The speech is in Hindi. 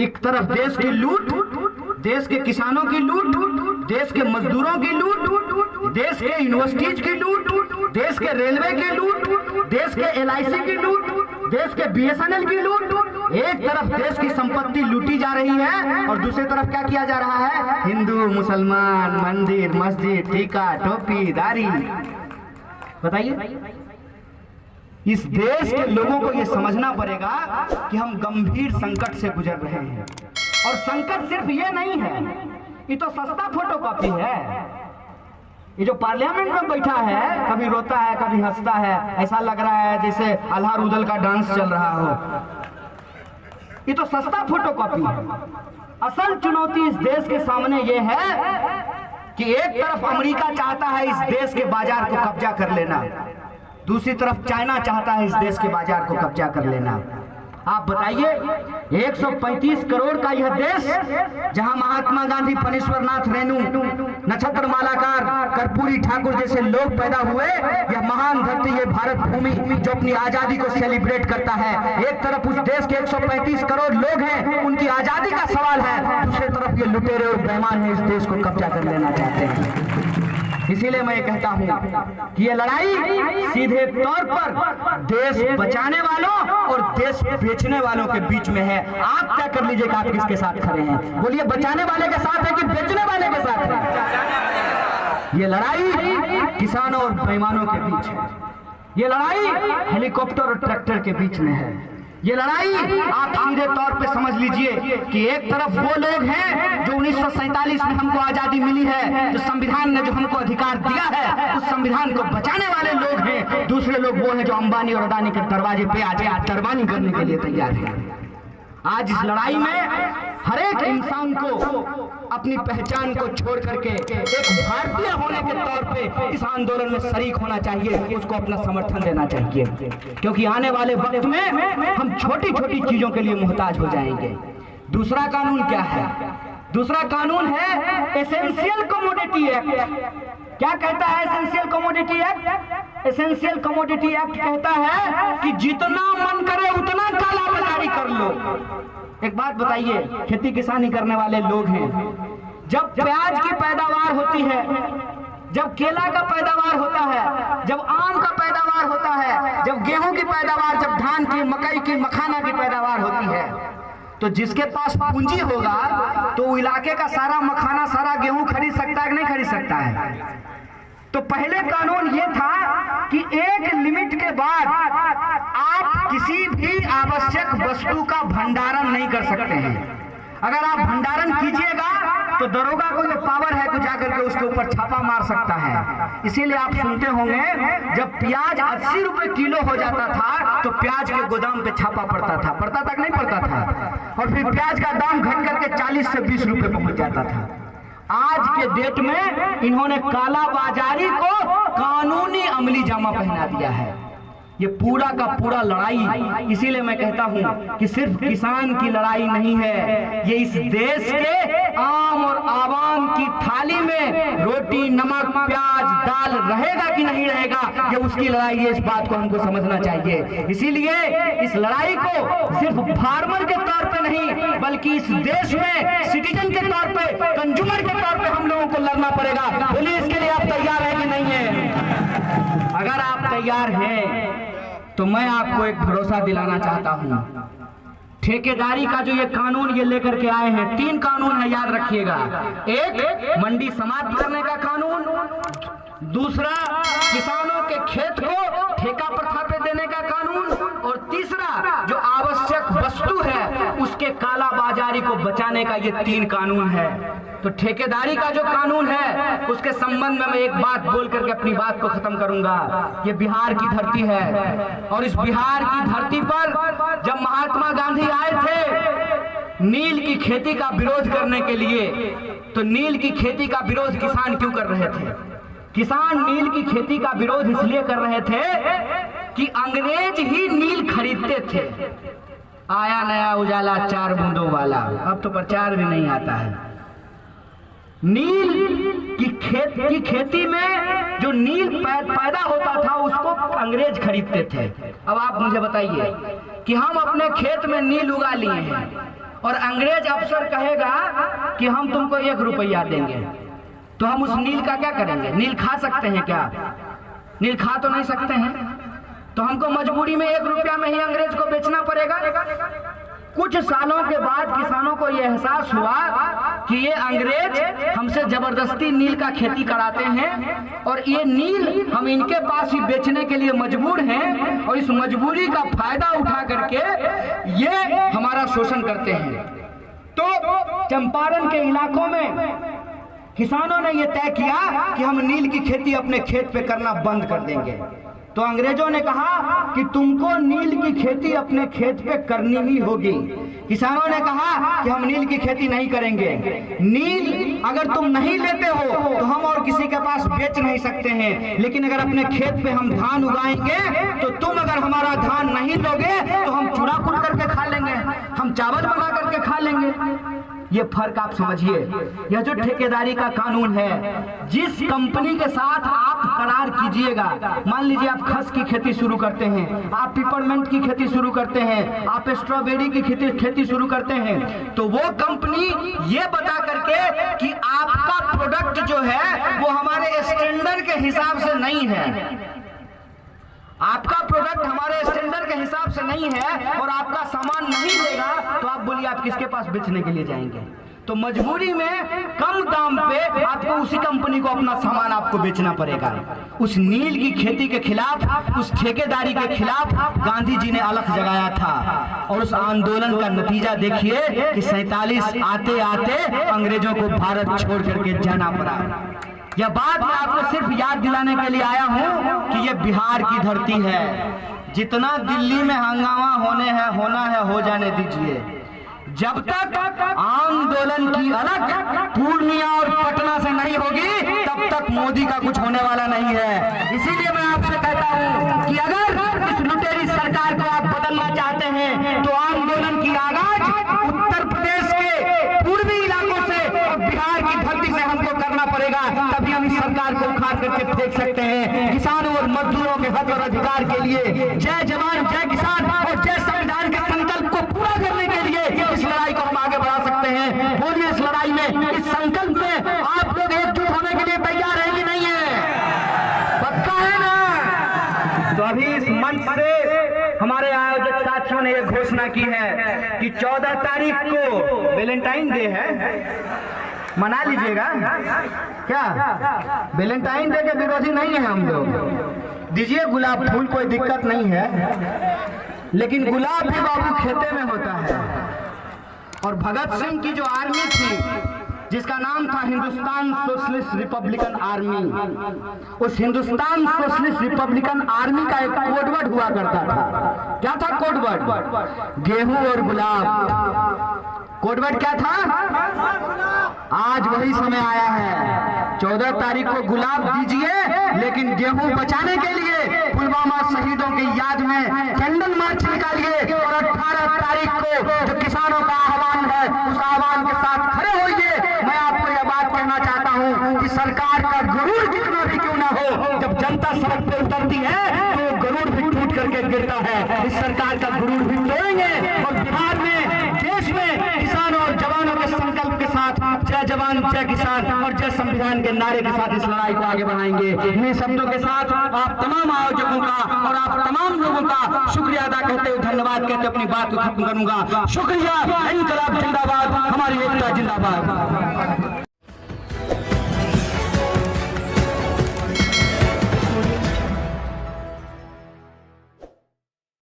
एक तरफ देश की लूट, देश के किसानों की लूट, देश के मजदूरों की लूट, देश के यूनिवर्सिटीज की लूट, देश के रेलवे की लूट, देश के LIC की लूट, देश के BSNL की लूट। एक तरफ देश की संपत्ति लूटी जा रही है और दूसरी तरफ क्या किया जा रहा है? हिंदू मुसलमान, मंदिर मस्जिद, टीका टोपी दाढ़ी। बताइए, इस देश के लोगों को यह समझना पड़ेगा कि हम गंभीर संकट से गुजर रहे हैं। और संकट सिर्फ ये नहीं है, ये तो सस्ता फोटोकॉपी है। ये जो पार्लियामेंट में बैठा है, कभी रोता है कभी हंसता है, ऐसा लग रहा है जैसे अल्लाह रुदल का डांस चल रहा हो। ये तो सस्ता फोटोकॉपी है। असल चुनौती इस देश के सामने ये है कि एक तरफ अमेरिका चाहता है इस देश के बाजार को कब्जा कर लेना, दूसरी तरफ चाइना चाहता है इस देश के बाजार को कब्जा कर लेना। आप बताइए, 135 करोड़ का यह देश, जहां महात्मा गांधी, फणीश्वरनाथ रेणु, नक्षत्र मालाकार, कर्पूरी ठाकुर जैसे लोग पैदा हुए, यह महान धरती, ये भारत भूमि जो अपनी आजादी को सेलिब्रेट करता है। एक तरफ उस देश के 135 करोड़ लोग हैं, उनकी आजादी का सवाल है, दूसरी तरफ ये लुटेरे और बेईमान है, इस देश को कब्जा कर लेना चाहते हैं। इसीलिए मैं ये कहता हूं कि ये लड़ाई सीधे तौर पर देश बचाने वालों और देश बेचने वालों के बीच में है। आप क्या कर लीजिएगा, आप किसके साथ खड़े हैं? बोलिए, बचाने वाले के साथ है कि बेचने वाले के साथ है? ये लड़ाई किसानों और बेईमानों के बीच है। ये लड़ाई हेलीकॉप्टर और ट्रैक्टर के बीच में है। ये लड़ाई आप सीधे तौर पे समझ लीजिए कि एक तरफ वो लोग हैं जो 1947 में हमको आजादी मिली है, जो संविधान ने जो हमको अधिकार दिया है, उस संविधान को बचाने वाले लोग हैं। दूसरे लोग वो हैं जो अंबानी और अडानी के दरवाजे पे आज कुर्बानी करने के लिए तैयार हैं। आज इस लड़ाई में हर एक इंसान को अपनी पहचान को छोड़ करके एक भारतीय होने के तौर पे इस आंदोलन में शरीक होना चाहिए, उसको अपना समर्थन देना चाहिए, क्योंकि आने वाले वक्त में हम छोटी छोटी चीजों के लिए मोहताज हो जाएंगे। दूसरा कानून क्या है? दूसरा कानून है एसेंशियल कमोडिटी एक्ट। क्या कहता है essential commodity act? Essential commodity act कहता है कि जितना मन करे उतना काला बाजारी कर लो। एक बात बताइए, खेती किसानी करने वाले लोग हैं, जब प्याज की पैदावार होती है, जब केला का पैदावार होता है, जब आम का पैदावार होता है, जब गेहूं की पैदावार, जब धान की, मकई की, मखाना की पैदावार होती है, तो जिसके पास पूंजी होगा तो वो इलाके का सारा मखाना, सारा गेहूं खरीद सकता है कि नहीं खरीद सकता है? तो पहले कानून ये था कि एक लिमिट के बाद आप किसी भी आवश्यक वस्तु का भंडारण नहीं कर सकते हैं। अगर आप भंडारण कीजिएगा तो दरोगा को ये पावर है कि जाकर के उसके ऊपर छापा मार सकता है। इसीलिए आप सुनते होंगे, जब प्याज 80 रुपए किलो हो जाता था तो प्याज के गोदाम पे छापा पड़ता था कि नहीं पड़ता था? और फिर प्याज का दाम घट करके 40 से 20 रुपए पहुंच जाता था। आज के डेट में इन्होंने काला बाजारी को कानूनी अमली जामा पहना दिया है। ये पूरा का पूरा लड़ाई, इसीलिए मैं कहता हूं कि सिर्फ किसान की लड़ाई नहीं है, ये इस देश के आम और आवाम की थाली में रोटी, नमक, प्याज, दाल रहेगा कि नहीं रहेगा, ये उसकी लड़ाई है। इस बात को हमको समझना चाहिए। इसीलिए इस लड़ाई को सिर्फ फार्मर के तौर पे नहीं, बल्कि इस देश में सिटीजन के तौर पे, कंज्यूमर के तौर पे हम लोगों को लड़ना पड़ेगा। बोलिए, इसके लिए आप तैयार हैं कि नहीं है? अगर आप तैयार हैं तो मैं आपको एक भरोसा दिलाना चाहता हूं। ठेकेदारी का जो ये कानून ये लेकर के आए हैं, 3 कानून है, याद रखिएगा। एक, मंडी समाप्त करने का कानून, दूसरा, किसानों के खेत को ठेका प्रथा पे देने का कानून, और तीसरा, जो आवश्यक वस्तु है उसके काला बाजारी को बचाने का, ये 3 कानून है। तो ठेकेदारी का जो कानून है उसके संबंध में मैं एक बात बोल करके अपनी बात को खत्म करूंगा। ये बिहार की धरती है और इस बिहार की धरती पर जब महात्मा गांधी आए थे नील की खेती का विरोध करने के लिए, तो नील की खेती का विरोध किसान क्यों कर रहे थे? किसान नील की खेती का विरोध इसलिए कर रहे थे कि अंग्रेज ही नील खरीदते थे। आया नया उजाला 4 बूंदों वाला, अब तो प्रचार भी नहीं आता है। नील की खेती में जो नील पैदा होता था उसको अंग्रेज खरीदते थे। अब आप मुझे बताइए कि हम अपने खेत में नील उगा लिए हैं और अंग्रेज अफसर कहेगा कि हम तुमको 1 रुपया देंगे, तो हम उस नील का क्या करेंगे? नील खा सकते हैं क्या? नील खा तो नहीं सकते हैं, तो हमको मजबूरी में 1 रुपया में ही अंग्रेज को बेचना पड़ेगा। कुछ सालों के बाद किसानों को यह एहसास हुआ कि ये अंग्रेज हमसे जबरदस्ती नील का खेती कराते हैं और ये नील हम इनके पास ही बेचने के लिए मजबूर हैं, और इस मजबूरी का फायदा उठा करके ये हमारा शोषण करते हैं। तो चंपारण के इलाकों में किसानों ने यह तय किया कि हम नील की खेती अपने खेत पे करना बंद कर देंगे। तो अंग्रेजों ने कहा कि तुमको नील की खेती अपने खेत पे करनी ही होगी। किसानों ने कहा कि हम नील की खेती नहीं करेंगे, नील अगर तुम नहीं लेते हो तो हम और किसी के पास बेच नहीं सकते हैं, लेकिन अगर अपने खेत पे हम धान उगाएंगे तो तुम अगर हमारा धान नहीं लोगे तो हम चूरा कूट करके खा लेंगे, हम चावल बना करके खा लेंगे। ये फर्क आप समझिए। यह जो ठेकेदारी का कानून है, जिस कंपनी के साथ आप करार कीजिएगा, मान लीजिए आप खस की खेती शुरू करते हैं, आप पिपरमेंट की खेती शुरू करते हैं, आप स्ट्रॉबेरी की खेती शुरू करते हैं, तो वो कंपनी ये बता करके कि आपका प्रोडक्ट जो है वो हमारे स्टैंडर्ड के हिसाब से नहीं है, आपका प्रोडक्ट हमारे स्टैंडर्ड के हिसाब से नहीं है और आपका सामान नहीं लेगा, तो आप बोलिए आप किसके पास बेचने के लिए जाएंगे? तो मजबूरी में कम दाम पे आपको उसी कंपनी को अपना सामान आपको बेचना पड़ेगा। उस नील की खेती के खिलाफ, उस ठेकेदारी के खिलाफ गांधी जी ने अलख जगाया था, और उस आंदोलन का नतीजा देखिए कि 47 आते आते अंग्रेजों को भारत छोड़ करके जाना पड़ा। यह बात मैं आपको सिर्फ याद दिलाने के लिए आया हूं कि यह बिहार की धरती है। जितना दिल्ली में हंगामा होना है हो जाने दीजिए, जब तक आंदोलन की अलग पूर्णिया और पटना से नहीं होगी तब तक मोदी का कुछ होने वाला नहीं है। इसीलिए मैं आपसे कहता हूं कि अगर इस लुटेरी सरकार को आप बदलना चाहते हैं तो आंदोलन की आगाज उत्तर प्रदेश के पूर्वी इलाकों से और बिहार की धरती से हमको करना पड़ेगा, तभी हम इस सरकार को उखाड़ करके फेंक सकते हैं। किसानों और मजदूरों के हक और अधिकार के लिए जय जवान जय किसान और जय संविधान के संकल्प को पूरा करने के लिए इस लड़ाई को हम आगे बढ़ा सकते हैं। बोलिए इस लड़ाई में, इस संकल्प में आप लोग एकजुट होने के लिए तैयार हैं कि नहीं है? पक्का है ना? तो अभी इस मंच से हमारे आयोजक साथियों ने यह घोषणा की है कि 14 तारीख को वैलेंटाइन डे है, मना लीजिएगा। क्या वैलेंटाइन डे के विरोधी नहीं है हम लोग, दीजिए गुलाब फूल, कोई दिक्कत नहीं है, लेकिन गुलाब भी बाबू खेते में होता है। और भगत सिंह की जो आर्मी थी जिसका नाम था हिंदुस्तान सोशलिस्ट रिपब्लिकन आर्मी, उस हिंदुस्तान सोशलिस्ट रिपब्लिकन आर्मी का एक कोडवर्ड हुआ करता था। क्या था कोडवर्ड? गेहूं और गुलाब। कोडवर्ड क्या था? आज वही समय आया है। 14 तारीख को गुलाब दीजिए, लेकिन गेहूं बचाने के लिए पुलवामा शहीदों की याद में कैंडल मार्च निकालिए, और 18 तारीख को जो किसानों का आह्वान है उस आह्वान के साथ खड़े होइए। मैं आपको यह बात कहना चाहता हूं कि सरकार का गरुड़ कितना भी क्यों ना हो, जब जनता सड़क पे उतरती है तो गरुड़ भी टूट करके गिरता है। इस सरकार का गरुड़ भी तोड़ेंगे और बिहार में, देश में किसानों और जवानों के संकल्प के साथ जय जवान जय किसान और जय संविधान के नारे के साथ इस लड़ाई को आगे बढ़ाएंगे। इन शब्दों के साथ आप तमाम आयोजकों का और आप तमाम लोगों का शुक्रिया अदा करते हुए, धन्यवाद कहते अपनी बात को खत्म करूंगा। शुक्रिया। इंकलाब जिंदाबाद, हमारी एकता जिंदाबाद।